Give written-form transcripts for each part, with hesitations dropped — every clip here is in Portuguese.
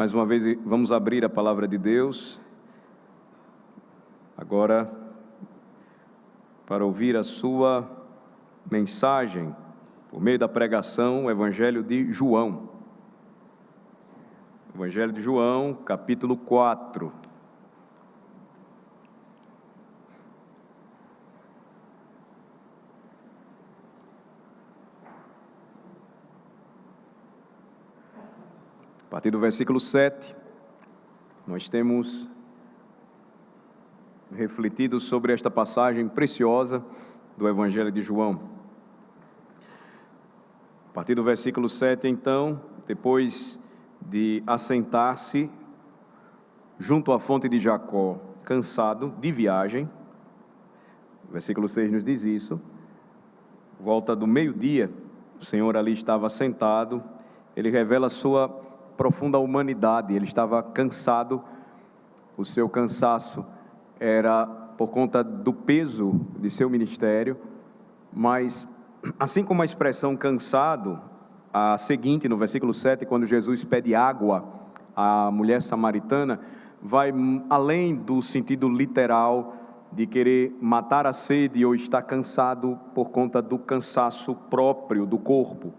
Mais uma vez vamos abrir a palavra de Deus, agora para ouvir a sua mensagem, por meio da pregação, o Evangelho de João. Evangelho de João, capítulo 4. A partir do versículo 7, nós temos refletido sobre esta passagem preciosa do Evangelho de João. A partir do versículo 7, então, depois de assentar-se junto à fonte de Jacó, cansado de viagem, o versículo 6 nos diz isso, volta do meio-dia, o Senhor ali estava sentado, ele revela a sua profunda humanidade, ele estava cansado, o seu cansaço era por conta do peso de seu ministério, mas assim como a expressão cansado, a seguinte no versículo 7, quando Jesus pede água à mulher samaritana, vai além do sentido literal de querer matar a sede ou estar cansado por conta do cansaço próprio do corpo.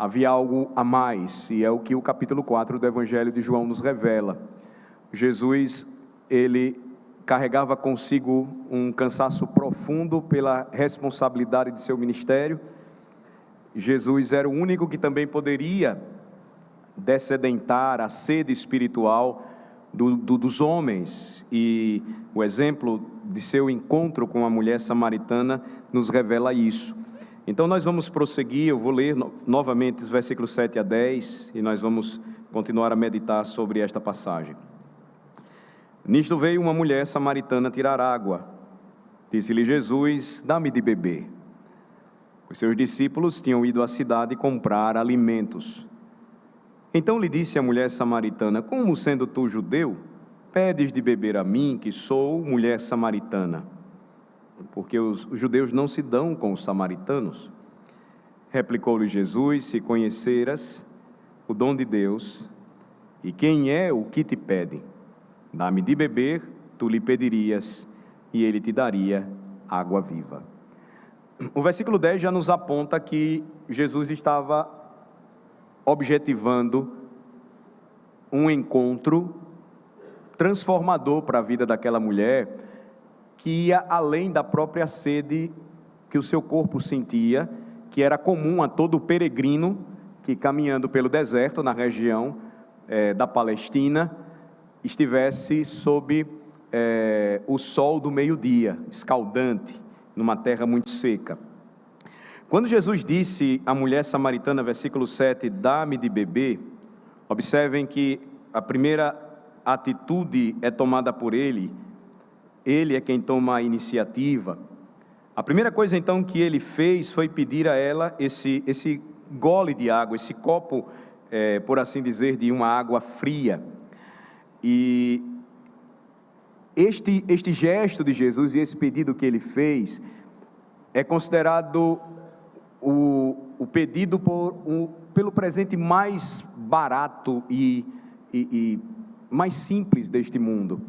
Havia algo a mais, e é o que o capítulo 4 do Evangelho de João nos revela. Jesus, ele carregava consigo um cansaço profundo pela responsabilidade de seu ministério. Jesus era o único que também poderia descedentar a sede espiritual dos homens, e o exemplo de seu encontro com a mulher samaritana nos revela isso. Então nós vamos prosseguir, eu vou ler novamente os versículos 7 a 10, e nós vamos continuar a meditar sobre esta passagem. Nisto veio uma mulher samaritana tirar água. Disse-lhe Jesus: dá-me de beber. Os seus discípulos tinham ido à cidade comprar alimentos. Então lhe disse a mulher samaritana: como sendo tu judeu, pedes de beber a mim, que sou mulher samaritana? Porque os judeus não se dão com os samaritanos. Replicou-lhe Jesus: se conheceras o dom de Deus, e quem é o que te pede, dá-me de beber, tu lhe pedirias, e ele te daria água viva. O versículo 10 já nos aponta que Jesus estava objetivando um encontro transformador para a vida daquela mulher, que ia além da própria sede que o seu corpo sentia, que era comum a todo peregrino que, caminhando pelo deserto na região da Palestina, estivesse sob o sol do meio-dia, escaldante, numa terra muito seca. Quando Jesus disse à mulher samaritana, versículo 7, dá-me de beber, observem que a primeira atitude é tomada por ele é quem toma a iniciativa. A primeira coisa então que ele fez foi pedir a ela esse gole de água, esse copo, por assim dizer, de uma água fria. E este gesto de Jesus e esse pedido que ele fez é considerado o pedido pelo presente mais barato e mais simples deste mundo.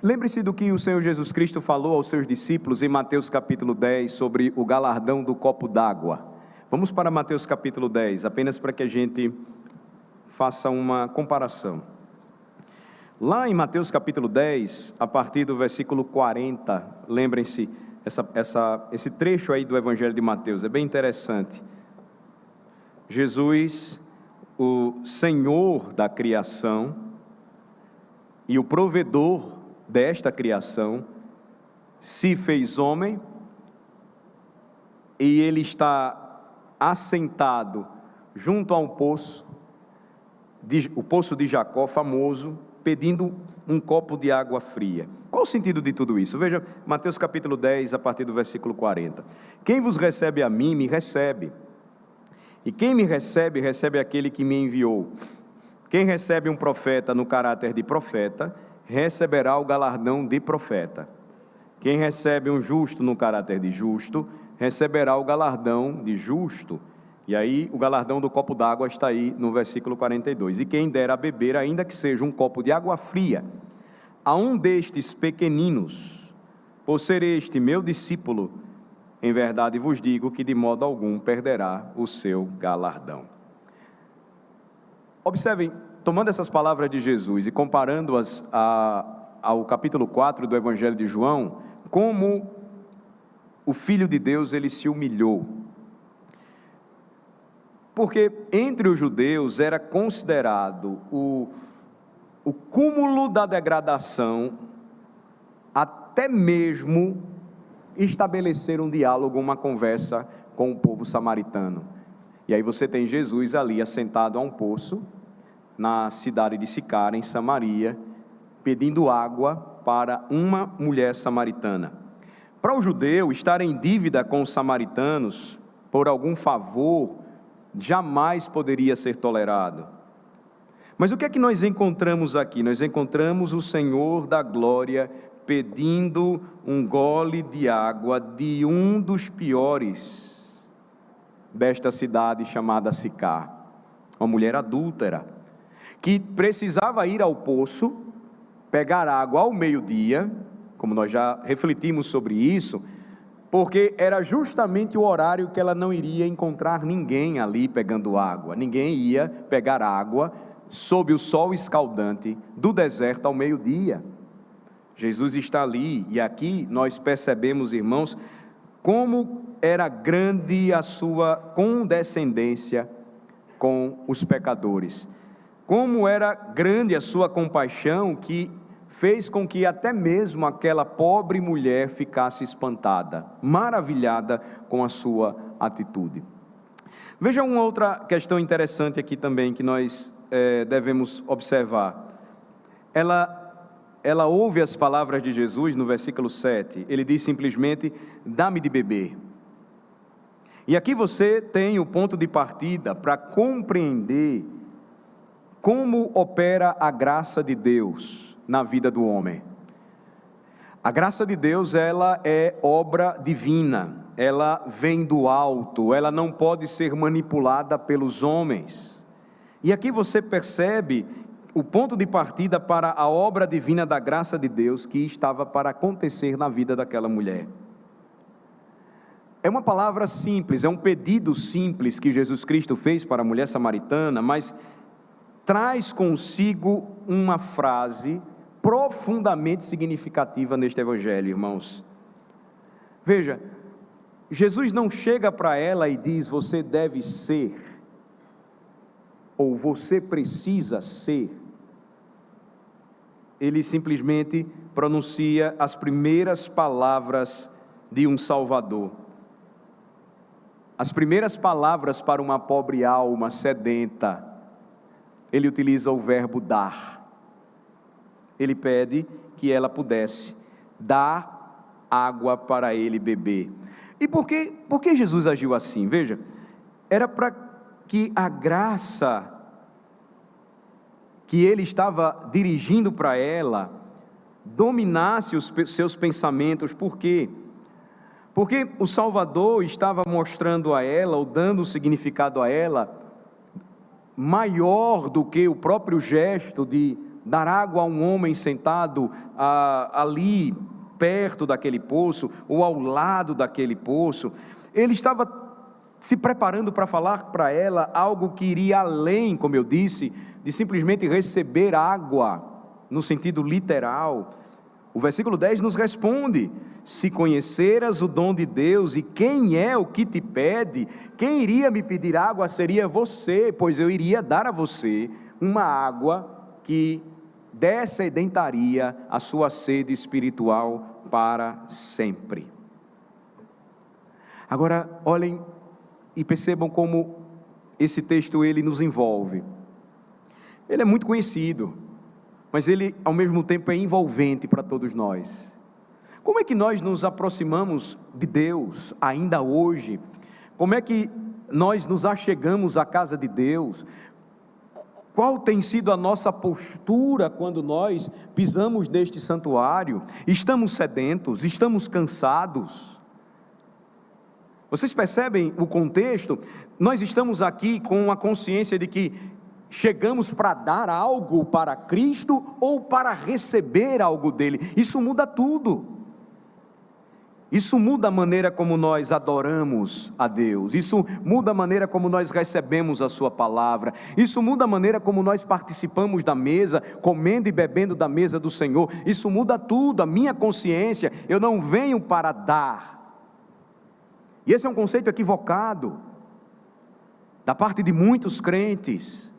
Lembre-se do que o Senhor Jesus Cristo falou aos seus discípulos em Mateus capítulo 10 sobre o galardão do copo d'água. Vamos para Mateus capítulo 10, apenas para que a gente faça uma comparação. Lá em Mateus capítulo 10, a partir do versículo 40, lembrem-se, esse trecho aí do Evangelho de Mateus é bem interessante. Jesus, o Senhor da criação e o provedor desta criação, se fez homem, e ele está assentado junto a um poço, o poço de Jacó, famoso, pedindo um copo de água fria. Qual o sentido de tudo isso? Veja, Mateus capítulo 10, a partir do versículo 40. Quem vos recebe a mim, me recebe, e quem me recebe, recebe aquele que me enviou. Quem recebe um profeta no caráter de profeta, receberá o galardão de profeta. Quem recebe um justo no caráter de justo, receberá o galardão de justo. E aí o galardão do copo d'água está aí no versículo 42. E quem dera a beber, ainda que seja um copo de água fria, a um destes pequeninos, por ser este meu discípulo, em verdade vos digo que de modo algum perderá o seu galardão. Observem, tomando essas palavras de Jesus e comparando-as ao capítulo 4 do Evangelho de João, como o Filho de Deus, ele se humilhou. Porque entre os judeus era considerado o cúmulo da degradação, até mesmo estabelecer um diálogo, uma conversa com o povo samaritano. E aí você tem Jesus ali assentado a um poço, na cidade de Sicar, em Samaria, pedindo água para uma mulher samaritana. Para o judeu, estar em dívida com os samaritanos, por algum favor, jamais poderia ser tolerado. Mas o que é que nós encontramos aqui? Nós encontramos o Senhor da glória pedindo um gole de água de um dos piores desta cidade chamada Sicar, uma mulher adúltera, que precisava ir ao poço, pegar água ao meio-dia, como nós já refletimos sobre isso, porque era justamente o horário que ela não iria encontrar ninguém ali pegando água, ninguém ia pegar água sob o sol escaldante do deserto ao meio-dia. Jesus está ali, e aqui nós percebemos, irmãos, como era grande a sua condescendência com os pecadores, como era grande a sua compaixão, que fez com que até mesmo aquela pobre mulher ficasse espantada, maravilhada com a sua atitude. Veja uma outra questão interessante aqui também, que nós devemos observar. Ela ouve as palavras de Jesus no versículo 7, ele diz simplesmente: dá-me de beber. E aqui você tem o ponto de partida para compreender como opera a graça de Deus na vida do homem. A graça de Deus, ela é obra divina, ela vem do alto, ela não pode ser manipulada pelos homens. E aqui você percebe o ponto de partida para a obra divina da graça de Deus que estava para acontecer na vida daquela mulher. É uma palavra simples, é um pedido simples que Jesus Cristo fez para a mulher samaritana, mas traz consigo uma frase profundamente significativa neste evangelho, irmãos. Veja, Jesus não chega para ela e diz: você deve ser, ou você precisa ser. Ele simplesmente pronuncia as primeiras palavras de um Salvador, as primeiras palavras para uma pobre alma sedenta. Ele utiliza o verbo dar. Ele pede que ela pudesse dar água para ele beber. E por que Jesus agiu assim? Veja, era para que a graça que ele estava dirigindo para ela dominasse os seus pensamentos. Por quê? Porque o Salvador estava mostrando a ela, ou dando significado a ela, maior do que o próprio gesto de dar água a um homem sentado ali perto daquele poço, ou ao lado daquele poço. Ele estava se preparando para falar para ela algo que iria além, como eu disse, de simplesmente receber água, no sentido literal. O versículo 10 nos responde: se conheceras o dom de Deus, e quem é o que te pede, quem iria me pedir água seria você, pois eu iria dar a você uma água que dessedentaria a sua sede espiritual para sempre. Agora, olhem e percebam como esse texto ele nos envolve. Ele é muito conhecido, mas ele ao mesmo tempo é envolvente para todos nós. Como é que nós nos aproximamos de Deus ainda hoje? Como é que nós nos achegamos à casa de Deus? Qual tem sido a nossa postura quando nós pisamos neste santuário? Estamos sedentos? Estamos cansados? Vocês percebem o contexto? Nós estamos aqui com a consciência de que chegamos para dar algo para Cristo ou para receber algo dele. Isso muda tudo. Isso muda a maneira como nós adoramos a Deus. Isso muda a maneira como nós recebemos a sua palavra. Isso muda a maneira como nós participamos da mesa, comendo e bebendo da mesa do Senhor. Isso muda tudo, a minha consciência. Eu não venho para dar. E esse é um conceito equivocado da parte de muitos crentes.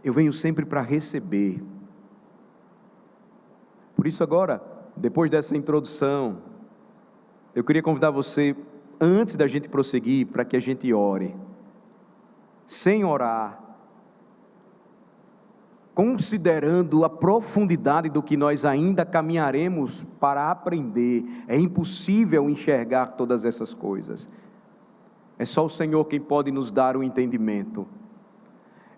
Eu venho sempre para receber. Por isso agora, depois dessa introdução, eu queria convidar você, antes da gente prosseguir, para que a gente ore. Sem orar, considerando a profundidade do que nós ainda caminharemos para aprender, é impossível enxergar todas essas coisas. É só o Senhor quem pode nos dar o entendimento.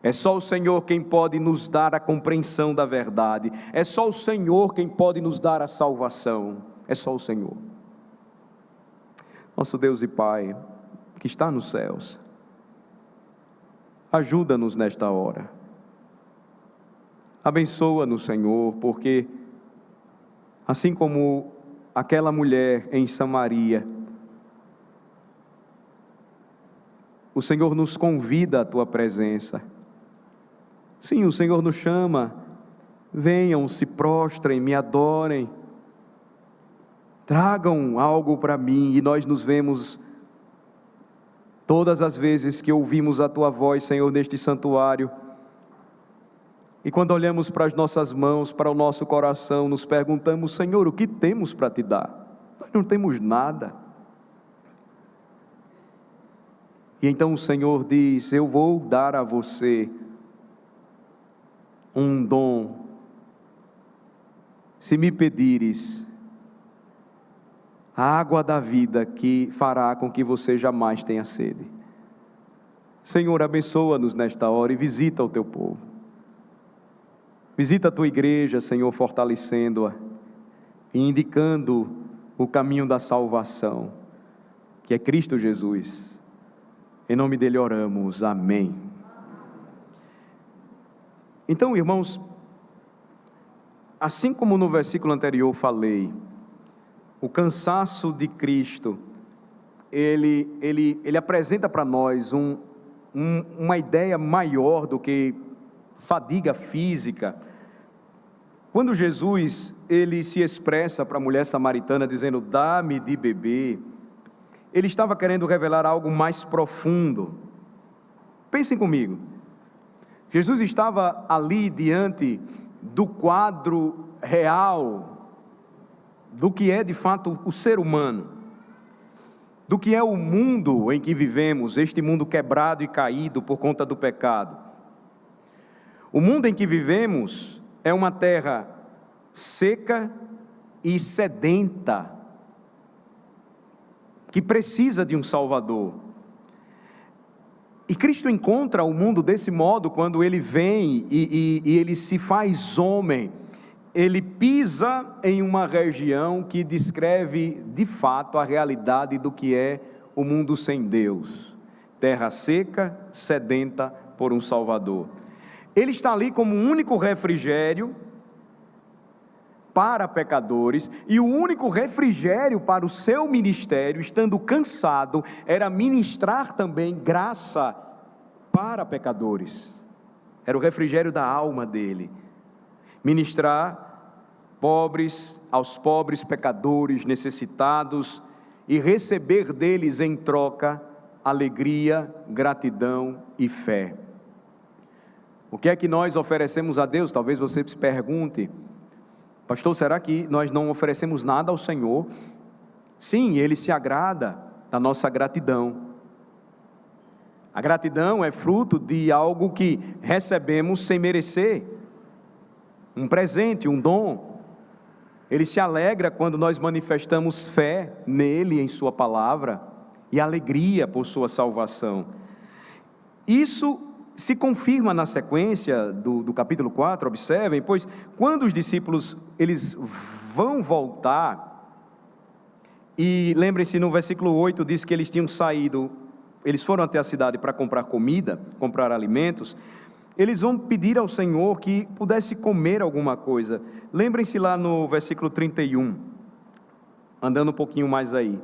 É só o Senhor quem pode nos dar a compreensão da verdade. É só o Senhor quem pode nos dar a salvação. É só o Senhor. Nosso Deus e Pai, que está nos céus, ajuda-nos nesta hora. Abençoa-nos, Senhor, porque assim como aquela mulher em Samaria, o Senhor nos convida à Tua presença. Sim, o Senhor nos chama, venham, se prostrem, me adorem, tragam algo para mim, e nós nos vemos, todas as vezes que ouvimos a Tua voz, Senhor, neste santuário, e quando olhamos para as nossas mãos, para o nosso coração, nos perguntamos, Senhor, o que temos para Te dar? Nós não temos nada. E então o Senhor diz, eu vou dar a você um dom, se me pedires, a água da vida que fará com que você jamais tenha sede. Senhor, abençoa-nos nesta hora e visita o Teu povo. Visita a Tua igreja, Senhor, fortalecendo-a e indicando o caminho da salvação, que é Cristo Jesus. Em nome dEle oramos, amém. Então, irmãos, assim como no versículo anterior falei, o cansaço de Cristo, ele apresenta para nós uma ideia maior do que fadiga física. Quando Jesus, ele se expressa para a mulher samaritana dizendo, dá-me de beber, ele estava querendo revelar algo mais profundo. Pensem comigo, Jesus estava ali diante do quadro real, do que é de fato o ser humano, do que é o mundo em que vivemos, este mundo quebrado e caído por conta do pecado. O mundo em que vivemos é uma terra seca e sedenta, que precisa de um Salvador. E Cristo encontra o mundo desse modo quando Ele vem e Ele se faz homem. Ele pisa em uma região que descreve de fato a realidade do que é o mundo sem Deus. Terra seca, sedenta por um Salvador. Ele está ali como um único refrigério para pecadores, e o único refrigério para o seu ministério, estando cansado, era ministrar também graça para pecadores. Era o refrigério da alma dele, ministrar aos pobres pecadores necessitados, e receber deles em troca alegria, gratidão e fé. O que é que nós oferecemos a Deus? Talvez você se pergunte, pastor, será que nós não oferecemos nada ao Senhor? Sim, Ele se agrada da nossa gratidão. A gratidão é fruto de algo que recebemos sem merecer, um presente, um dom. Ele se alegra quando nós manifestamos fé nele, em sua palavra, e alegria por sua salvação. Isso se confirma na sequência do capítulo 4, observem, pois quando os discípulos eles vão voltar, E lembrem-se, no versículo 8 diz que eles tinham saído, eles foram até a cidade para comprar comida, comprar alimentos. Eles vão pedir ao Senhor que pudesse comer alguma coisa. Lembrem-se lá no versículo 31, andando um pouquinho mais aí.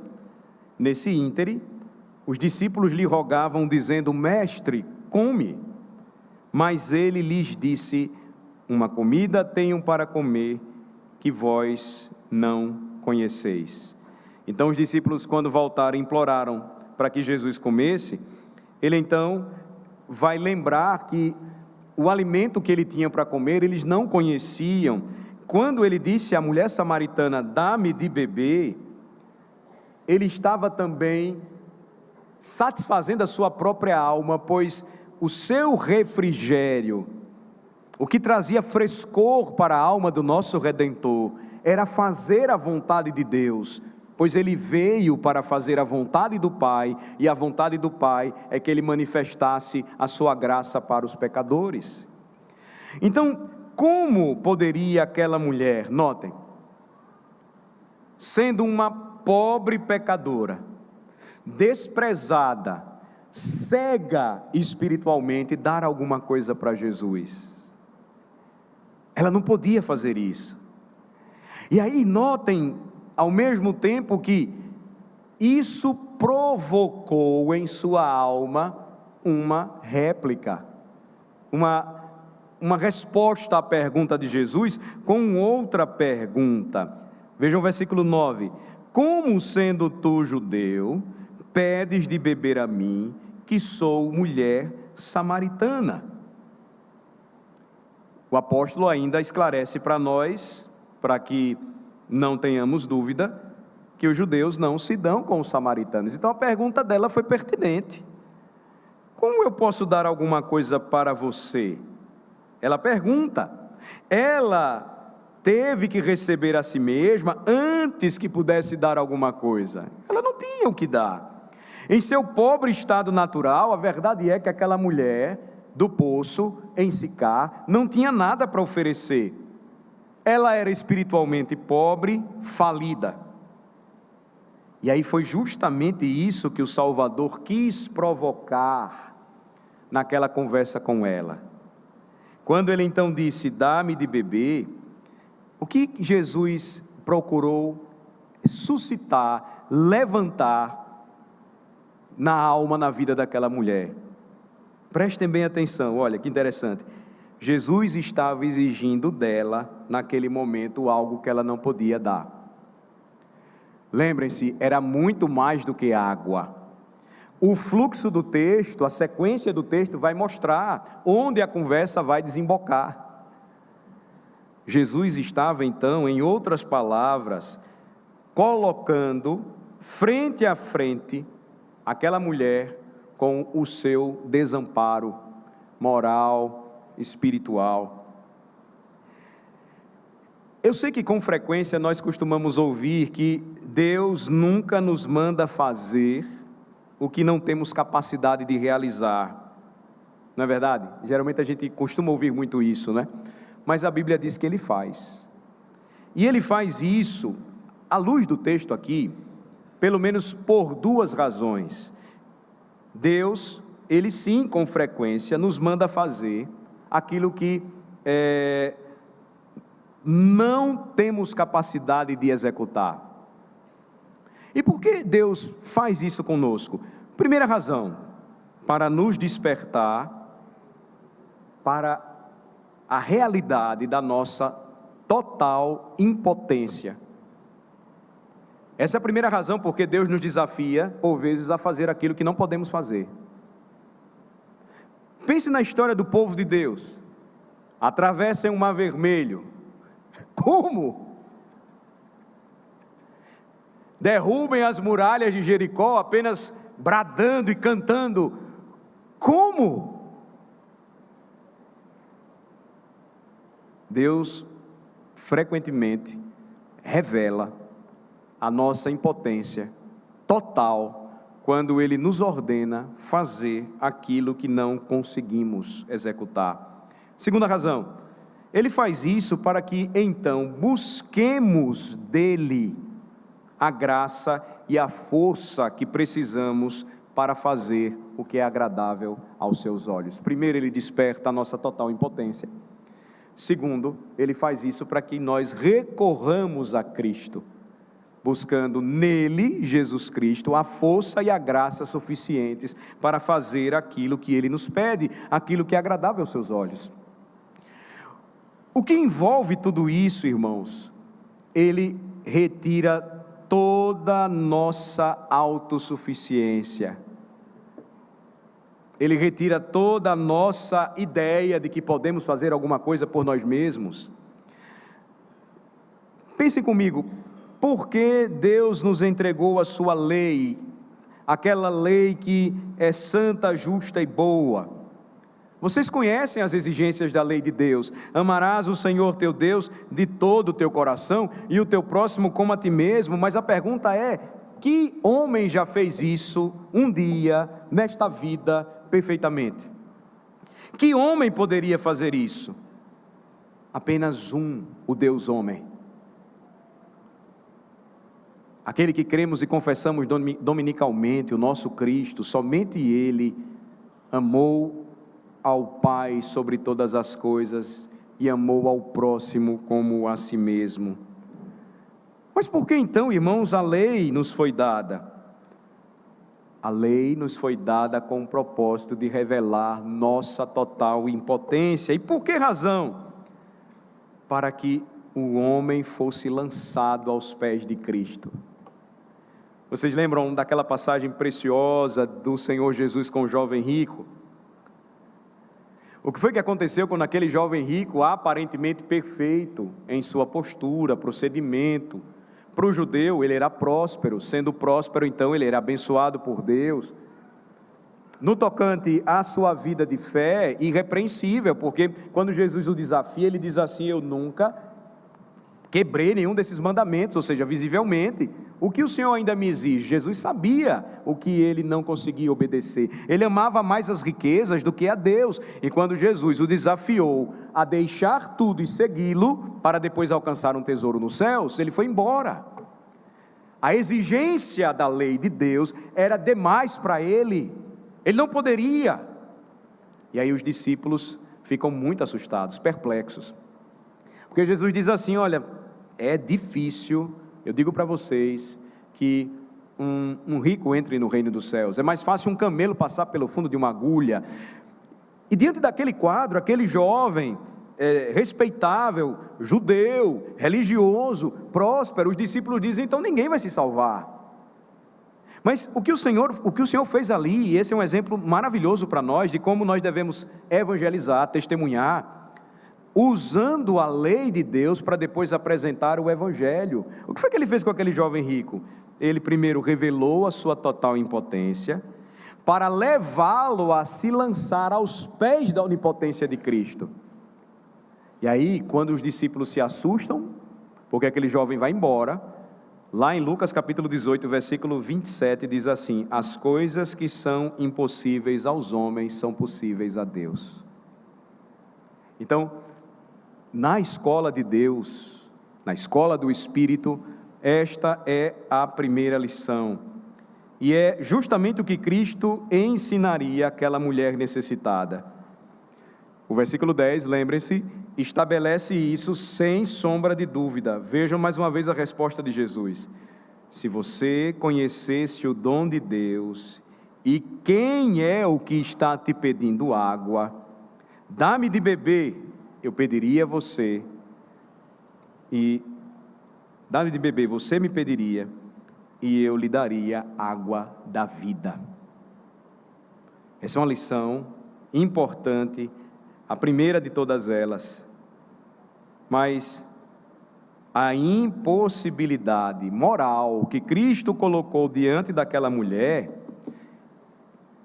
Nesse íntere, os discípulos lhe rogavam, dizendo: Mestre, come. Mas ele lhes disse: uma comida tenho para comer, que vós não conheceis. Então os discípulos, quando voltaram, imploraram para que Jesus comesse. Ele então vai lembrar que o alimento que ele tinha para comer, eles não conheciam. Quando ele disse à mulher samaritana: dá-me de beber, ele estava também satisfazendo a sua própria alma, pois o seu refrigério, o que trazia frescor para a alma do nosso Redentor, era fazer a vontade de Deus, pois ele veio para fazer a vontade do Pai, e a vontade do Pai é que ele manifestasse a sua graça para os pecadores. Então, como poderia aquela mulher, notem, sendo uma pobre pecadora, desprezada, cega espiritualmente, dar alguma coisa para Jesus? Ela não podia fazer isso. E aí notem, ao mesmo tempo, que isso provocou em sua alma uma réplica, uma resposta à pergunta de Jesus com outra pergunta. Vejam o versículo 9: como sendo tu judeu, pedes de beber a mim, que sou mulher samaritana? O apóstolo ainda esclarece para nós, para que não tenhamos dúvida, que os judeus não se dão com os samaritanos. Então a pergunta dela foi pertinente: como eu posso dar alguma coisa para você? Ela pergunta. Ela teve que receber a si mesma antes que pudesse dar alguma coisa. Ela não tinha o que dar. Em seu pobre estado natural, a verdade é que aquela mulher do poço em Sicar não tinha nada para oferecer. Ela era espiritualmente pobre, falida. E aí foi justamente isso que o Salvador quis provocar naquela conversa com ela. Quando ele então disse: dá-me de beber, o que Jesus procurou suscitar, levantar na alma, na vida daquela mulher? Prestem bem atenção, olha que interessante. Jesus estava exigindo dela, naquele momento, algo que ela não podia dar. Lembrem-se, era muito mais do que água. O fluxo do texto, a sequência do texto vai mostrar onde a conversa vai desembocar. Jesus estava então, em outras palavras, colocando frente a frente aquela mulher com o seu desamparo moral, espiritual. Eu sei que com frequência nós costumamos ouvir que Deus nunca nos manda fazer o que não temos capacidade de realizar. Não é verdade? Geralmente a gente costuma ouvir muito isso, né? Mas a Bíblia diz que Ele faz. E Ele faz isso, à luz do texto aqui, pelo menos por duas razões. Deus, Ele sim, com frequência, nos manda fazer aquilo que não temos capacidade de executar. E por que Deus faz isso conosco? Primeira razão, para nos despertar para a realidade da nossa total impotência. Essa é a primeira razão porque Deus nos desafia, por vezes, a fazer aquilo que não podemos fazer. Pense na história do povo de Deus. Atravessem o Mar Vermelho. Como? Derrubem as muralhas de Jericó apenas bradando e cantando. Como? Deus frequentemente revela a nossa impotência total quando Ele nos ordena fazer aquilo que não conseguimos executar. Segunda razão, Ele faz isso para que então busquemos dEle a graça e a força que precisamos para fazer o que é agradável aos seus olhos. Primeiro, ele desperta a nossa total impotência. Segundo, ele faz isso para que nós recorramos a Cristo, buscando nele, Jesus Cristo, a força e a graça suficientes para fazer aquilo que ele nos pede, aquilo que é agradável aos seus olhos. O que envolve tudo isso, irmãos? Ele retira toda a nossa autossuficiência. Ele retira toda a nossa ideia de que podemos fazer alguma coisa por nós mesmos. Pense comigo, por que Deus nos entregou a sua lei, aquela lei que é santa, justa e boa? Vocês conhecem as exigências da lei de Deus: amarás o Senhor teu Deus de todo o teu coração e o teu próximo como a ti mesmo. Mas a pergunta é: que homem já fez isso um dia, nesta vida, perfeitamente? Que homem poderia fazer isso? Apenas um, o Deus homem. Aquele que cremos e confessamos dominicalmente, o nosso Cristo. Somente Ele amou ao Pai sobre todas as coisas e amou ao próximo como a si mesmo. Mas por que então, irmãos, a lei nos foi dada? A lei nos foi dada com o propósito de revelar nossa total impotência. E por que razão? Para que o homem fosse lançado aos pés de Cristo. Vocês lembram daquela passagem preciosa do Senhor Jesus com o jovem rico? O que foi que aconteceu quando aquele jovem rico, aparentemente perfeito em sua postura, procedimento, para o judeu ele era próspero, sendo próspero então ele era abençoado por Deus, no tocante à sua vida de fé, irrepreensível, porque quando Jesus o desafia, ele diz assim: eu nunca quebrei nenhum desses mandamentos, ou seja, visivelmente, o que o Senhor ainda me exige? Jesus sabia o que ele não conseguia obedecer, ele amava mais as riquezas do que a Deus, e quando Jesus o desafiou a deixar tudo e segui-lo, para depois alcançar um tesouro nos céus, ele foi embora. A exigência da lei de Deus era demais para ele, ele não poderia, e aí os discípulos ficam muito assustados, perplexos, porque Jesus diz assim: olha, é difícil, eu digo para vocês, que um rico entre no reino dos céus, é mais fácil um camelo passar pelo fundo de uma agulha. E diante daquele quadro, aquele jovem, respeitável, judeu, religioso, próspero, os discípulos dizem: então ninguém vai se salvar. Mas o que o Senhor fez ali, e esse é um exemplo maravilhoso para nós, de como nós devemos evangelizar, testemunhar, usando a lei de Deus para depois apresentar o evangelho. O que foi que ele fez com aquele jovem rico? Ele primeiro revelou a sua total impotência, para levá-lo a se lançar aos pés da onipotência de Cristo. E aí, quando os discípulos se assustam, porque aquele jovem vai embora, lá em Lucas capítulo 18, versículo 27, diz assim: as coisas que são impossíveis aos homens são possíveis a Deus. Então, na escola de Deus, na escola do Espírito, esta é a primeira lição, e é justamente o que Cristo ensinaria àquela mulher necessitada. O versículo 10, lembrem-se, estabelece isso sem sombra de dúvida. Vejam mais uma vez a resposta de Jesus: se você conhecesse o dom de Deus, e quem é o que está te pedindo água, dá-me de beber, eu pediria a você, e dá-me de beber, você me pediria, e eu lhe daria água da vida. Essa é uma lição importante, a primeira de todas elas. Mas a impossibilidade moral que Cristo colocou diante daquela mulher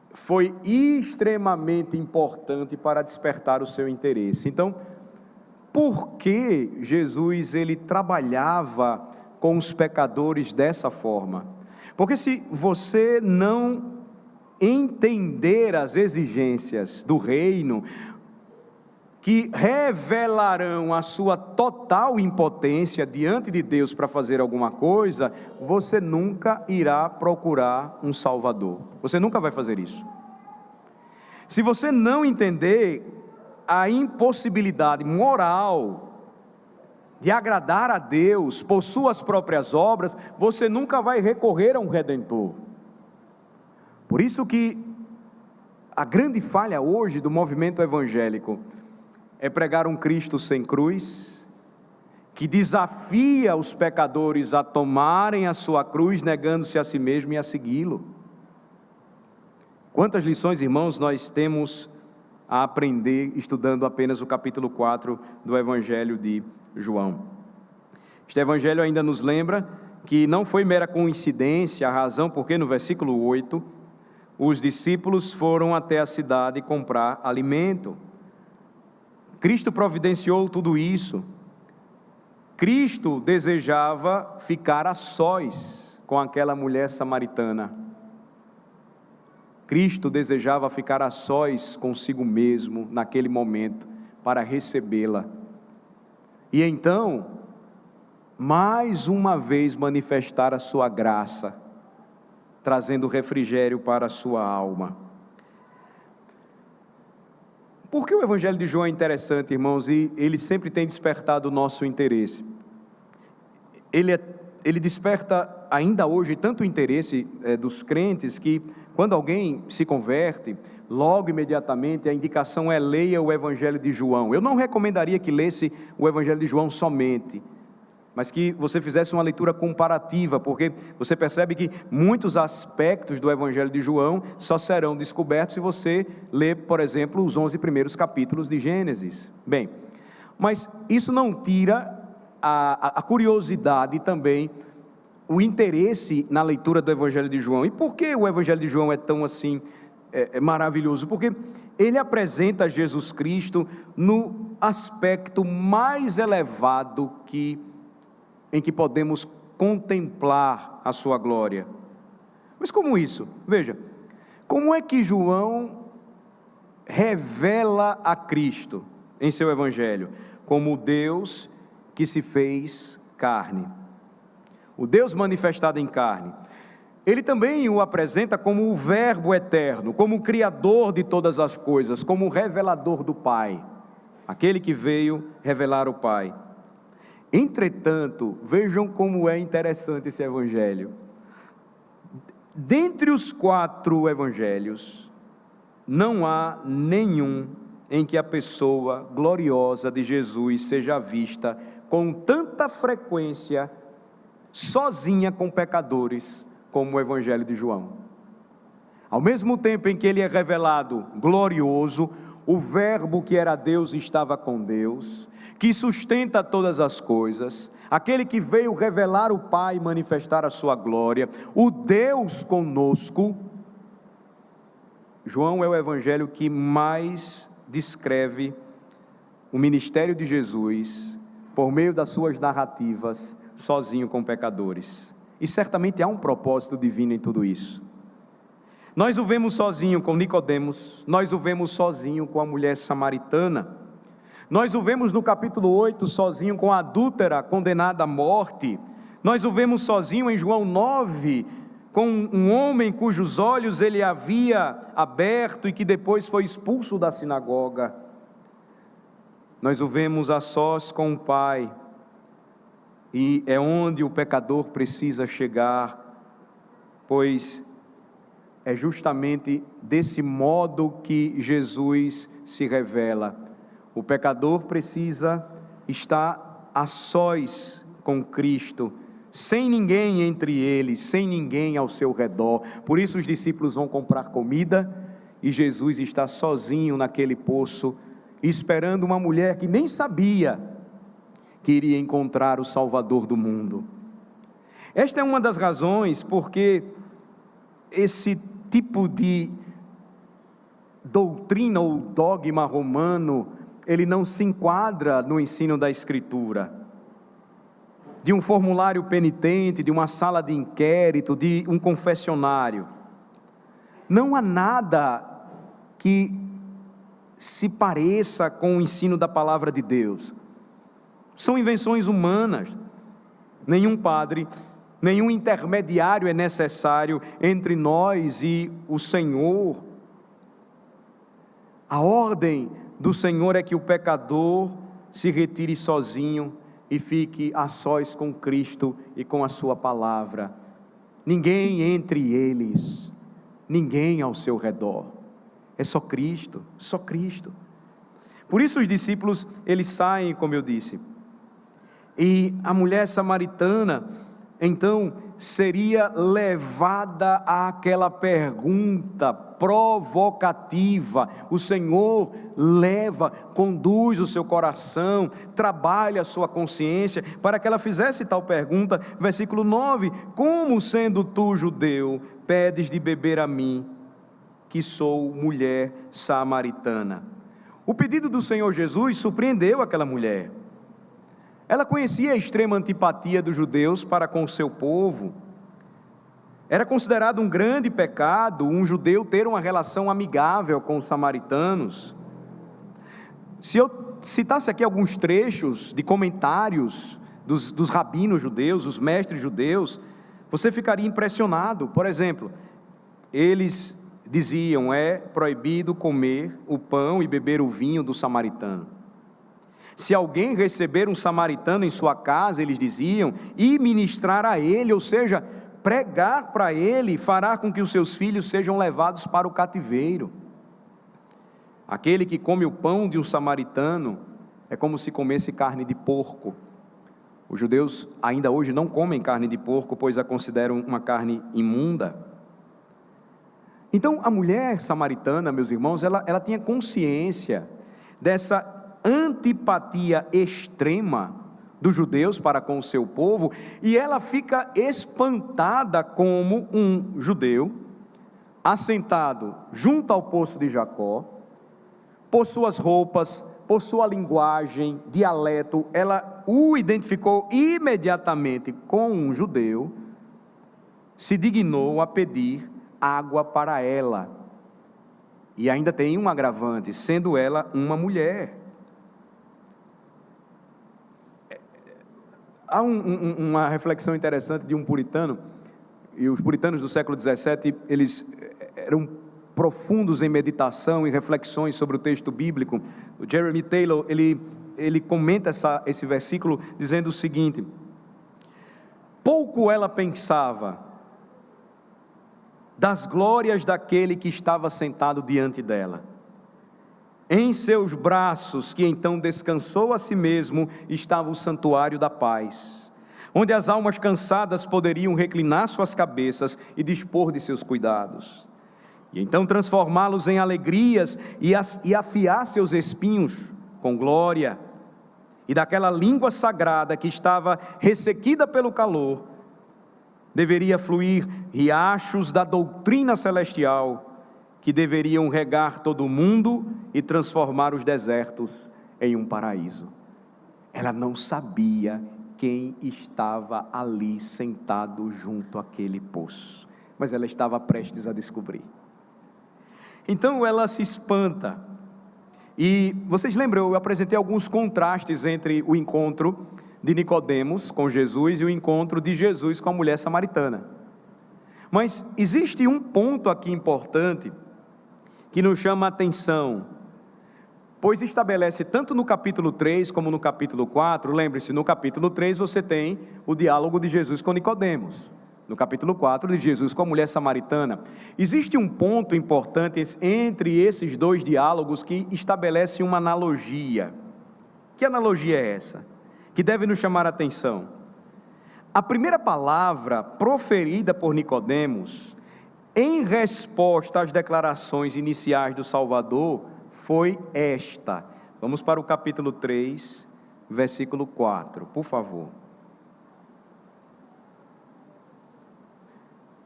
foi extremamente importante para despertar o seu interesse. Então, por que Jesus ele trabalhava com os pecadores dessa forma? Porque se você não entender as exigências do reino, que revelarão a sua total impotência diante de Deus para fazer alguma coisa, você nunca irá procurar um Salvador. Você nunca vai fazer isso. Se você não entender a impossibilidade moral de agradar a Deus por suas próprias obras, você nunca vai recorrer a um Redentor. Por isso que a grande falha hoje do movimento evangélico é pregar um Cristo sem cruz, que desafia os pecadores a tomarem a sua cruz, negando-se a si mesmo e a segui-lo. Quantas lições, irmãos, nós temos a aprender estudando apenas o capítulo 4 do Evangelho de João. Este Evangelho ainda nos lembra que não foi mera coincidência a razão porque no versículo 8, os discípulos foram até a cidade comprar alimento. Cristo providenciou tudo isso. Cristo desejava ficar a sós com aquela mulher samaritana. Cristo desejava ficar a sós consigo mesmo naquele momento para recebê-la. E então, mais uma vez manifestar a sua graça, trazendo refrigério para a sua alma. Por que o Evangelho de João é interessante, irmãos, e ele sempre tem despertado o nosso interesse? Ele desperta ainda hoje tanto interesse dos crentes que quando alguém se converte, logo imediatamente a indicação é leia o Evangelho de João. Eu não recomendaria que lesse o Evangelho de João somente, mas que você fizesse uma leitura comparativa, porque você percebe que muitos aspectos do Evangelho de João só serão descobertos se você ler, por exemplo, os 11 primeiros capítulos de Gênesis. Bem, mas isso não tira a curiosidade e também o interesse na leitura do Evangelho de João. E por que o Evangelho de João é tão assim maravilhoso? Porque ele apresenta Jesus Cristo no aspecto mais elevado em que podemos contemplar a sua glória. Mas como isso? Veja, como é que João revela a Cristo em seu Evangelho? Como o Deus que se fez carne. O Deus manifestado em carne. Ele também o apresenta como o Verbo eterno, como o Criador de todas as coisas, como o revelador do Pai, aquele que veio revelar o Pai. Entretanto, vejam como é interessante esse Evangelho. Dentre os 4 Evangelhos, não há nenhum em que a pessoa gloriosa de Jesus seja vista com tanta frequência, sozinha com pecadores, como o Evangelho de João. Ao mesmo tempo em que ele é revelado glorioso, o Verbo que era Deus estava com Deus, que sustenta todas as coisas, aquele que veio revelar o Pai e manifestar a sua glória, o Deus conosco. João é o Evangelho que mais descreve o ministério de Jesus, por meio das suas narrativas, sozinho com pecadores. E certamente há um propósito divino em tudo isso. Nós o vemos sozinho com Nicodemos, nós o vemos sozinho com a mulher samaritana, nós o vemos no capítulo 8 sozinho com a adúltera condenada à morte, nós o vemos sozinho em João 9, com um homem cujos olhos ele havia aberto e que depois foi expulso da sinagoga. Nós o vemos a sós com o Pai, e é onde o pecador precisa chegar, pois é justamente desse modo que Jesus se revela. O pecador precisa estar a sós com Cristo, sem ninguém entre eles, sem ninguém ao seu redor. Por isso os discípulos vão comprar comida, e Jesus está sozinho naquele poço, esperando uma mulher que nem sabia que iria encontrar o Salvador do mundo. Esta é uma das razões porque esse tipo de doutrina ou dogma romano, ele não se enquadra no ensino da Escritura, de um formulário penitente, de uma sala de inquérito, de um confessionário. Não há nada que se pareça com o ensino da palavra de Deus. São invenções humanas. Nenhum padre, nenhum intermediário é necessário entre nós e o Senhor. A ordem do Senhor é que o pecador se retire sozinho e fique a sós com Cristo e com a sua palavra. Ninguém entre eles, ninguém ao seu redor. É só Cristo, só Cristo. Por isso os discípulos, eles saem, como eu disse. E a mulher samaritana, então, seria levada àquela pergunta provocativa. O Senhor leva, conduz o seu coração, trabalha a sua consciência, para que ela fizesse tal pergunta. Versículo 9: como sendo tu judeu, pedes de beber a mim, que sou mulher samaritana? O pedido do Senhor Jesus surpreendeu aquela mulher. Ela conhecia a extrema antipatia dos judeus para com o seu povo. Era considerado um grande pecado um judeu ter uma relação amigável com os samaritanos. Se eu citasse aqui alguns trechos de comentários dos rabinos judeus, os mestres judeus, você ficaria impressionado. Por exemplo, eles diziam: é proibido comer o pão e beber o vinho do samaritano. Se alguém receber um samaritano em sua casa, eles diziam, e ministrar a ele, ou seja, pregar para ele, fará com que os seus filhos sejam levados para o cativeiro. Aquele que come o pão de um samaritano é como se comesse carne de porco. Os judeus ainda hoje não comem carne de porco, pois a consideram uma carne imunda. Então a mulher samaritana, meus irmãos, ela tinha consciência dessa antipatia extrema dos judeus para com o seu povo, e ela fica espantada como um judeu, assentado junto ao poço de Jacó, por suas roupas, por sua linguagem, dialeto, ela o identificou imediatamente com um judeu, se dignou a pedir água para ela, e ainda tem um agravante, sendo ela uma mulher. Há uma reflexão interessante de um puritano, e os puritanos do século XVII, eles eram profundos em meditação e reflexões sobre o texto bíblico. O Jeremy Taylor, ele comenta esse versículo dizendo o seguinte: pouco ela pensava das glórias daquele que estava sentado diante dela. Em seus braços, que então descansou a si mesmo, estava o santuário da paz, onde as almas cansadas poderiam reclinar suas cabeças e dispor de seus cuidados, e então transformá-los em alegrias e afiar seus espinhos com glória. E daquela língua sagrada que estava ressequida pelo calor, deveria fluir riachos da doutrina celestial, que deveriam regar todo o mundo e transformar os desertos em um paraíso. Ela não sabia quem estava ali sentado junto àquele poço, mas ela estava prestes a descobrir. Então ela se espanta, e vocês lembram, eu apresentei alguns contrastes entre o encontro de Nicodemos com Jesus e o encontro de Jesus com a mulher samaritana. Mas existe um ponto aqui importante que nos chama a atenção, pois estabelece tanto no capítulo 3 como no capítulo 4, lembre-se, no capítulo 3 você tem o diálogo de Jesus com Nicodemos, no capítulo 4 de Jesus com a mulher samaritana. Existe um ponto importante entre esses dois diálogos que estabelece uma analogia. Que analogia é essa? Que deve nos chamar a atenção. A primeira palavra proferida por Nicodemos, em resposta às declarações iniciais do Salvador, foi esta. Vamos para o capítulo 3, versículo 4, por favor.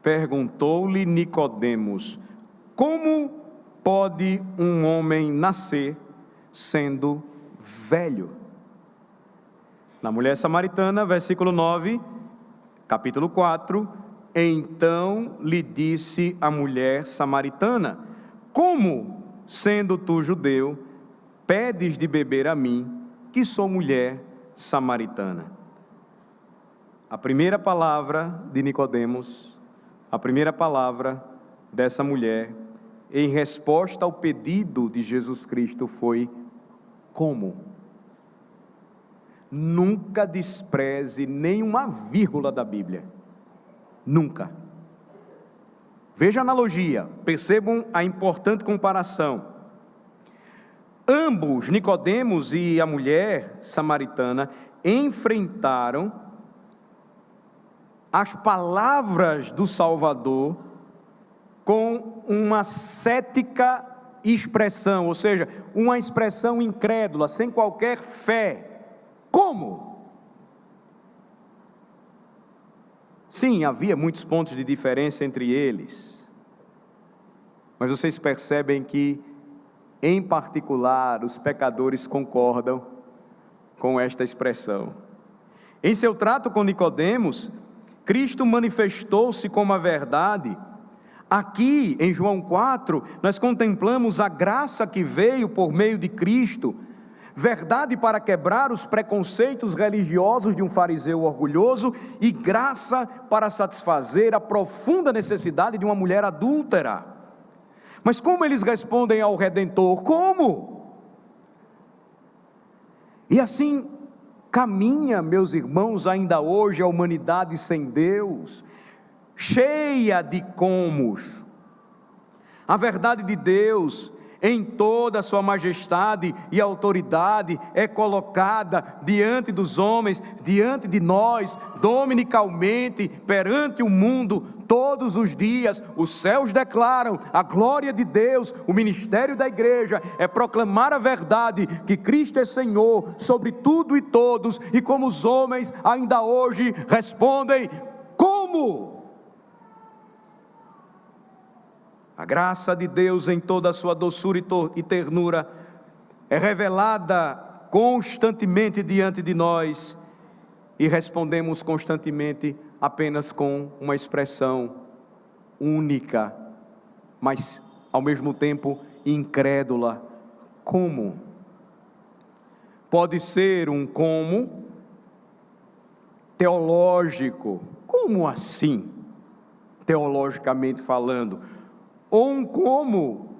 Perguntou-lhe Nicodemos: como pode um homem nascer sendo velho? Na mulher samaritana, versículo 9, capítulo 4, então lhe disse a mulher samaritana: como, sendo tu judeu, pedes de beber a mim, que sou mulher samaritana? A primeira palavra de Nicodemos, a primeira palavra dessa mulher, em resposta ao pedido de Jesus Cristo, foi: como? Nunca despreze nenhuma vírgula da Bíblia. Nunca. Veja a analogia, percebam a importante comparação. Ambos, Nicodemos e a mulher samaritana, enfrentaram as palavras do Salvador com uma cética expressão, ou seja, uma expressão incrédula, sem qualquer fé. Como? Sim, havia muitos pontos de diferença entre eles, mas vocês percebem que, em particular, os pecadores concordam com esta expressão. Em seu trato com Nicodemos, Cristo manifestou-se como a verdade. Aqui, em João 4, nós contemplamos a graça que veio por meio de Cristo, verdade para quebrar os preconceitos religiosos de um fariseu orgulhoso e graça para satisfazer a profunda necessidade de uma mulher adúltera. Mas como eles respondem ao Redentor? Como? E assim caminha, meus irmãos, ainda hoje a humanidade sem Deus, cheia de comos. A verdade de Deus, em toda a sua majestade e autoridade, é colocada diante dos homens, diante de nós, dominicalmente, perante o mundo, todos os dias. Os céus declaram a glória de Deus. O ministério da igreja é proclamar a verdade, que Cristo é Senhor sobre tudo e todos, e como os homens ainda hoje respondem: como? A graça de Deus em toda a sua doçura e ternura é revelada constantemente diante de nós, e respondemos constantemente apenas com uma expressão única, mas ao mesmo tempo incrédula: como? Pode ser um como teológico, como assim, teologicamente falando, ou um como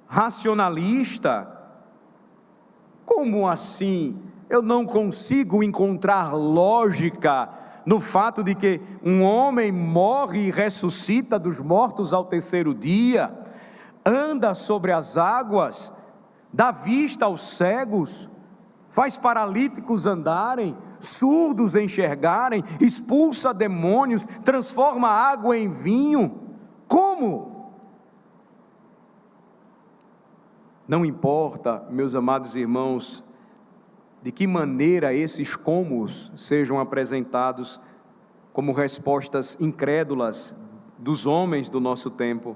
racionalista, como assim? Eu não consigo encontrar lógica no fato de que um homem morre e ressuscita dos mortos ao terceiro dia, anda sobre as águas, dá vista aos cegos, faz paralíticos andarem, surdos enxergarem, expulsa demônios, transforma água em vinho. Como? Não importa, meus amados irmãos, de que maneira esses comos sejam apresentados como respostas incrédulas dos homens do nosso tempo,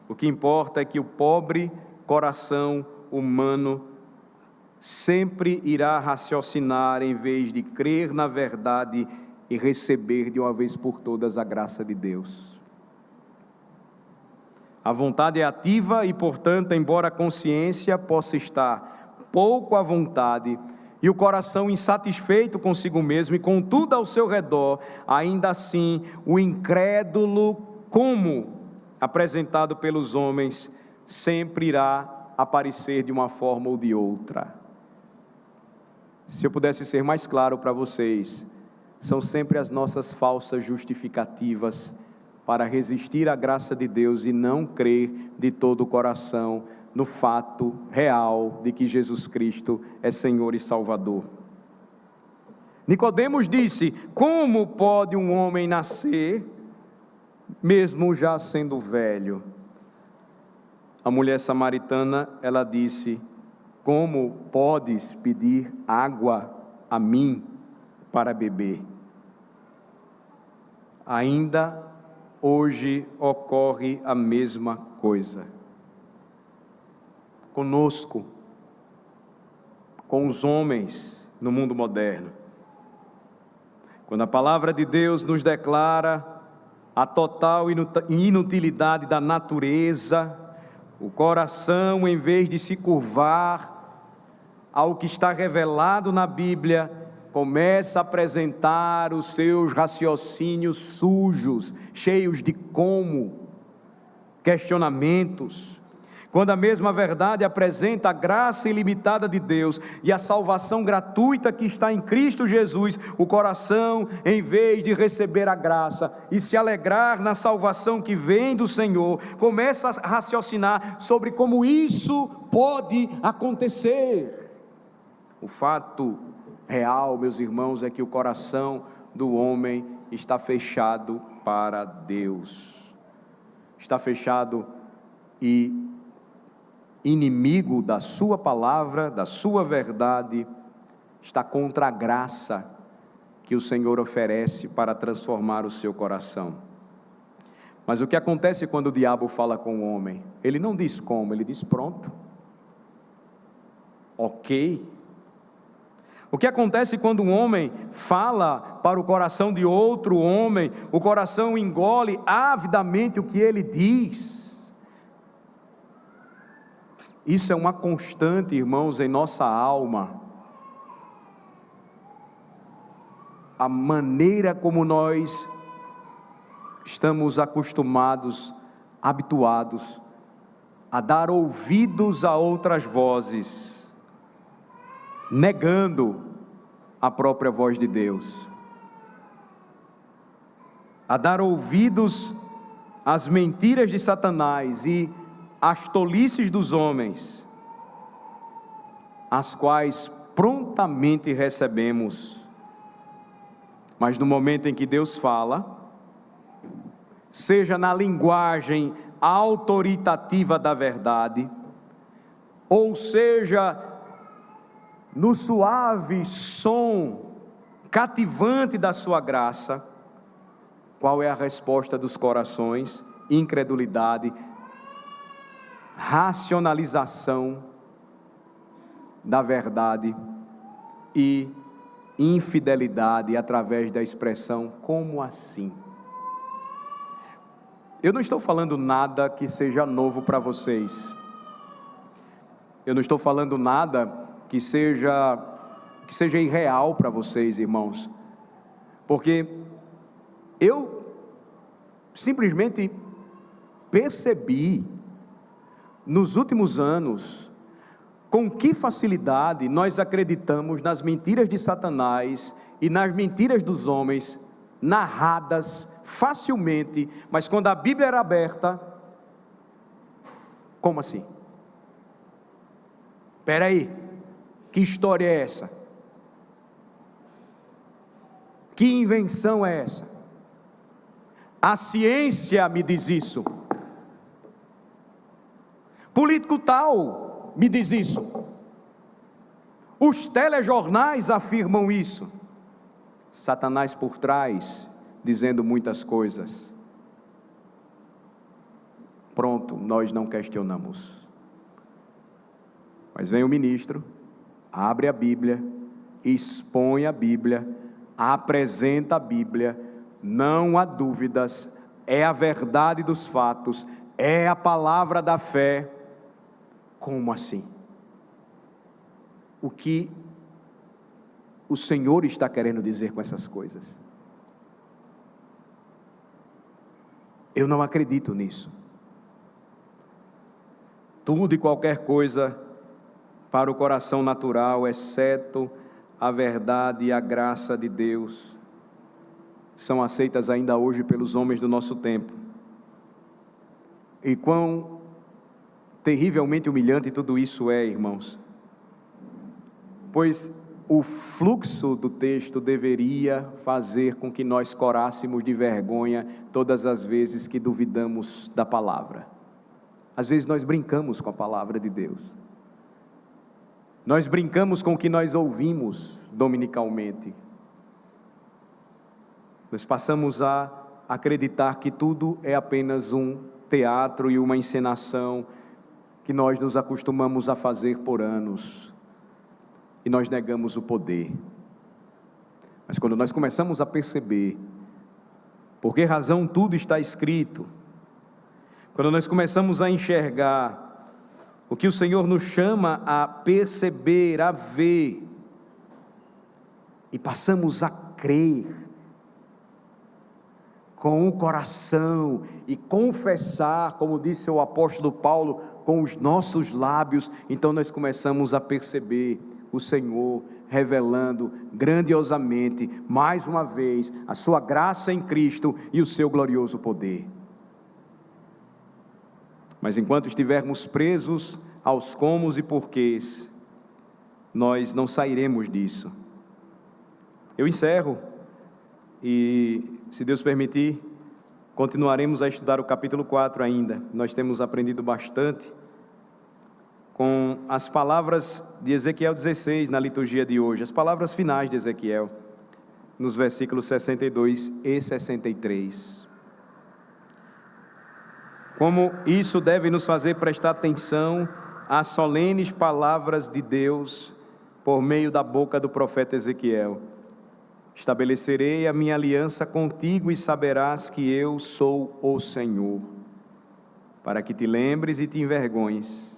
o que importa é que o pobre coração humano sempre irá raciocinar em vez de crer na verdade e receber de uma vez por todas a graça de Deus. A vontade é ativa e, portanto, embora a consciência possa estar pouco à vontade e o coração insatisfeito consigo mesmo e com tudo ao seu redor, ainda assim o incrédulo como apresentado pelos homens sempre irá aparecer de uma forma ou de outra. Se eu pudesse ser mais claro para vocês, são sempre as nossas falsas justificativas para resistir à graça de Deus e não crer de todo o coração no fato real de que Jesus Cristo é Senhor e Salvador. Nicodemos disse: como pode um homem nascer, mesmo já sendo velho? A mulher samaritana, ela disse: como podes pedir água a mim para beber? Ainda hoje ocorre a mesma coisa conosco, com os homens no mundo moderno. Quando a palavra de Deus nos declara a total inutilidade da natureza, O coração, em vez de se curvar ao que está revelado na Bíblia, começa a apresentar os seus raciocínios sujos, cheios de questionamentos, quando a mesma verdade apresenta a graça ilimitada de Deus e a salvação gratuita que está em Cristo Jesus. O coração, em vez de receber a graça e se alegrar na salvação que vem do Senhor, começa a raciocinar sobre como isso pode acontecer. O fato real, meus irmãos, é que o coração do homem está fechado para Deus, está fechado e inimigo da sua palavra, da sua verdade, está contra a graça que o Senhor oferece para transformar o seu coração. Mas o que acontece quando o diabo fala com o homem? Ele não diz como, ele diz pronto, ok. O que acontece quando um homem fala para o coração de outro homem, o coração engole avidamente o que ele diz. Isso é uma constante, irmãos, em nossa alma. A maneira como nós estamos acostumados, habituados a dar ouvidos a outras vozes, negando a própria voz de Deus, a dar ouvidos às mentiras de Satanás e às tolices dos homens, as quais prontamente recebemos. Mas no momento em que Deus fala, seja na linguagem autoritativa da verdade, ou seja no suave som cativante da sua graça, qual é a resposta dos corações? Incredulidade, racionalização da verdade e infidelidade através da expressão como assim? Eu não estou falando nada que seja novo para vocês, eu não estou falando nada que seja irreal para vocês, irmãos, porque eu simplesmente percebi nos últimos anos com que facilidade nós acreditamos nas mentiras de Satanás e nas mentiras dos homens, narradas facilmente, mas quando a Bíblia era aberta, como assim? Espera aí, que história é essa? Que invenção é essa? A ciência me diz isso, político tal me diz isso, os telejornais afirmam isso, Satanás por trás dizendo muitas coisas. Pronto, nós não questionamos, mas vem o ministro, abre a Bíblia, expõe a Bíblia, apresenta a Bíblia, não há dúvidas, é a verdade dos fatos, é a palavra da fé. Como assim? O que o Senhor está querendo dizer com essas coisas? Eu não acredito nisso. Tudo e qualquer coisa para o coração natural, exceto a verdade e a graça de Deus, são aceitas ainda hoje pelos homens do nosso tempo. E quão terrivelmente humilhante tudo isso é, irmãos, pois o fluxo do texto deveria fazer com que nós corássemos de vergonha todas as vezes que duvidamos da palavra. Às vezes nós brincamos com a palavra de Deus, nós brincamos com o que nós ouvimos dominicalmente, nós passamos a acreditar que tudo é apenas um teatro e uma encenação que nós nos acostumamos a fazer por anos, e nós negamos o poder. Mas quando nós começamos a perceber por que razão tudo está escrito, quando nós começamos a enxergar O que o Senhor nos chama a perceber, a ver, e passamos a crer com o coração e confessar, como disse o apóstolo Paulo, com os nossos lábios, então nós começamos a perceber o Senhor revelando grandiosamente, mais uma vez, a sua graça em Cristo e o seu glorioso poder. Mas enquanto estivermos presos aos comos e porquês, nós não sairemos disso. Eu encerro e, se Deus permitir, continuaremos a estudar o capítulo 4 ainda. Nós temos aprendido bastante com as palavras de Ezequiel 16 na liturgia de hoje, as palavras finais de Ezequiel, nos versículos 62 e 63. Como isso deve nos fazer prestar atenção às solenes palavras de Deus por meio da boca do profeta Ezequiel. Estabelecerei a minha aliança contigo e saberás que eu sou o Senhor, para que te lembres e te envergonhes,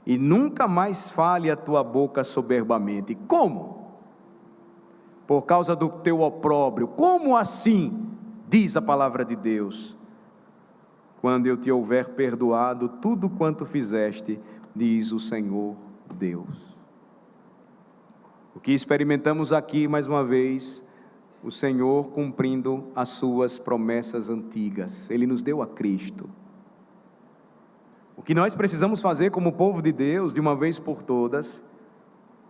e nunca mais fale a tua boca soberbamente. Como? Por causa do teu opróbrio. Como assim? Diz a palavra de Deus. Quando eu te houver perdoado tudo quanto fizeste, diz o Senhor Deus. O que experimentamos aqui, mais uma vez, o Senhor cumprindo as suas promessas antigas. Ele nos deu a Cristo. O que nós precisamos fazer como povo de Deus, de uma vez por todas,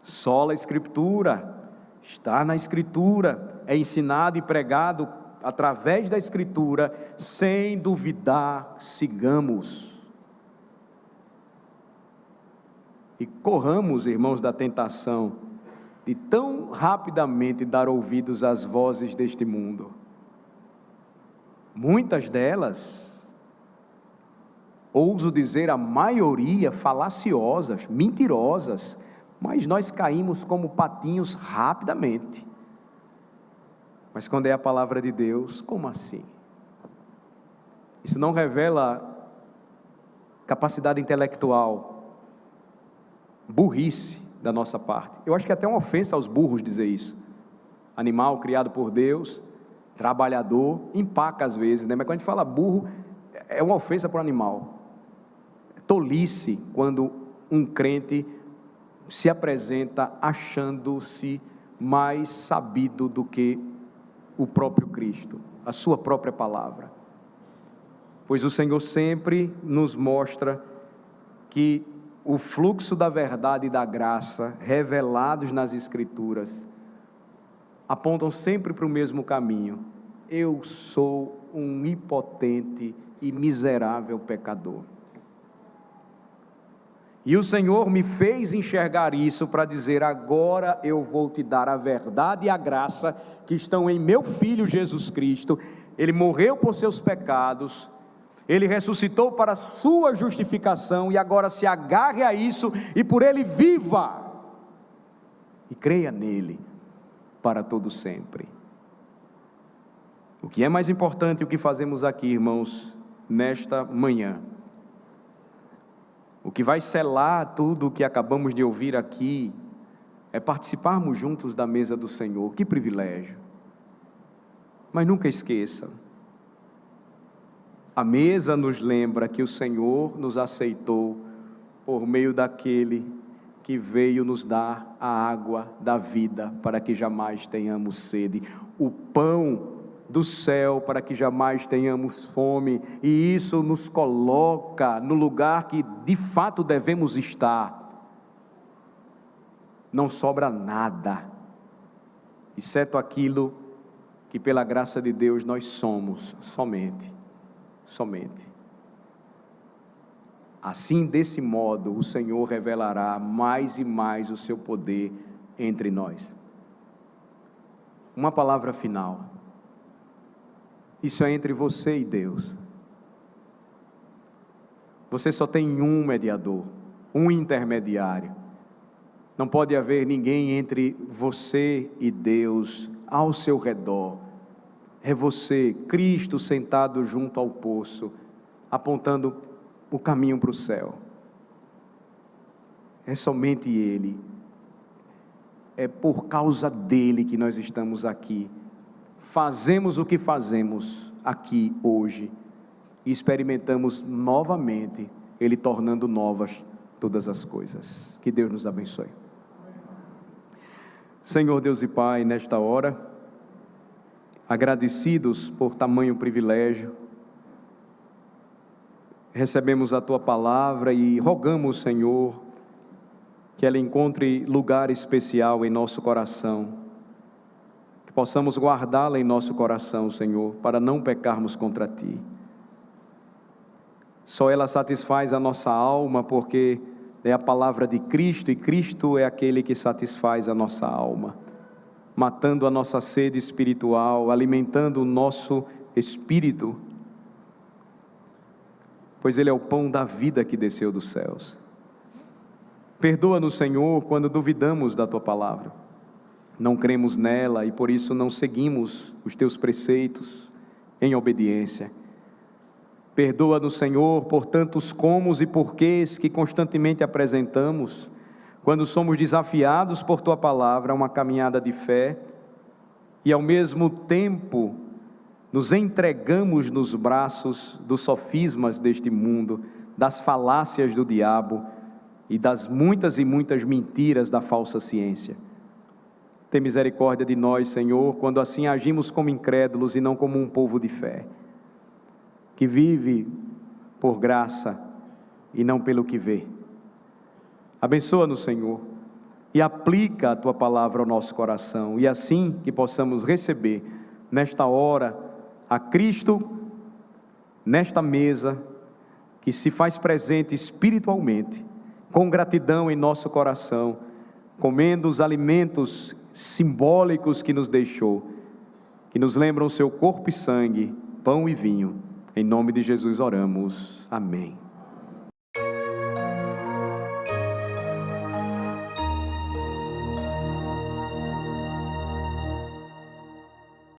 sola a Escritura, está na Escritura, é ensinado e pregado através da Escritura, sem duvidar, sigamos. E corramos, irmãos, da tentação de tão rapidamente dar ouvidos às vozes deste mundo. Muitas delas, ouso dizer a maioria, falaciosas, mentirosas, mas nós caímos como patinhos rapidamente. Mas quando é a palavra de Deus, como assim? Isso não revela capacidade intelectual, burrice da nossa parte. Eu acho que é até uma ofensa aos burros dizer isso. Animal criado por Deus, trabalhador, empaca às vezes, né? Mas quando a gente fala burro, é uma ofensa para o animal. É tolice quando um crente se apresenta achando-se mais sabido do que o próprio Cristo, a sua própria palavra. Pois o Senhor sempre nos mostra que o fluxo da verdade e da graça revelados nas Escrituras apontam sempre para o mesmo caminho. Eu sou um impotente e miserável pecador. E o Senhor me fez enxergar isso para dizer: agora eu vou te dar a verdade e a graça que estão em meu Filho Jesus Cristo. Ele morreu por seus pecados, Ele ressuscitou para a sua justificação, e agora se agarre a isso e por Ele viva, e creia nele para todo sempre. O que é mais importante, o que fazemos aqui, irmãos, nesta manhã, o que vai selar tudo o que acabamos de ouvir aqui, é participarmos juntos da mesa do Senhor. Que privilégio! Mas nunca esqueça, a mesa nos lembra que o Senhor nos aceitou por meio daquele que veio nos dar a água da vida, para que jamais tenhamos sede, o pão do céu, para que jamais tenhamos fome, e isso nos coloca no lugar que de fato devemos estar. Não sobra nada, exceto aquilo que pela graça de Deus nós somos, somente. Assim, desse modo, o Senhor revelará mais e mais o seu poder entre nós. Uma palavra final. Isso é entre você e Deus. Você só tem um mediador, um intermediário. Não pode haver ninguém entre você e Deus ao seu redor. É você, Cristo, sentado junto ao poço, apontando o caminho para o céu. é somente Ele. É por causa dEle que nós estamos aqui. Fazemos o que fazemos aqui hoje. E experimentamos novamente Ele tornando novas todas as coisas. Que Deus nos abençoe. Senhor Deus e Pai, nesta hora, agradecidos por tamanho privilégio, recebemos a Tua palavra e rogamos, Senhor, que ela encontre lugar especial em nosso coração, que possamos guardá-la em nosso coração, Senhor, para não pecarmos contra Ti. Só ela satisfaz a nossa alma, porque é a palavra de Cristo, e Cristo é aquele que satisfaz a nossa alma, matando a nossa sede espiritual, alimentando o nosso espírito, pois Ele é o pão da vida que desceu dos céus. Perdoa-nos, Senhor, quando duvidamos da Tua palavra, não cremos nela e por isso não seguimos os Teus preceitos em obediência. Perdoa-nos, Senhor, por tantos comos e porquês que constantemente apresentamos, quando somos desafiados por Tua palavra a uma caminhada de fé, e ao mesmo tempo nos entregamos nos braços dos sofismas deste mundo, das falácias do diabo e das muitas e muitas mentiras da falsa ciência. Tem misericórdia de nós, Senhor, quando assim agimos como incrédulos e não como um povo de fé, que vive por graça e não pelo que vê. Abençoa-nos, Senhor, e aplica a Tua palavra ao nosso coração, e assim que possamos receber nesta hora a Cristo nesta mesa que se faz presente espiritualmente, com gratidão em nosso coração, comendo os alimentos simbólicos que nos deixou, que nos lembram o Seu corpo e sangue, pão e vinho. Em nome de Jesus oramos. Amém.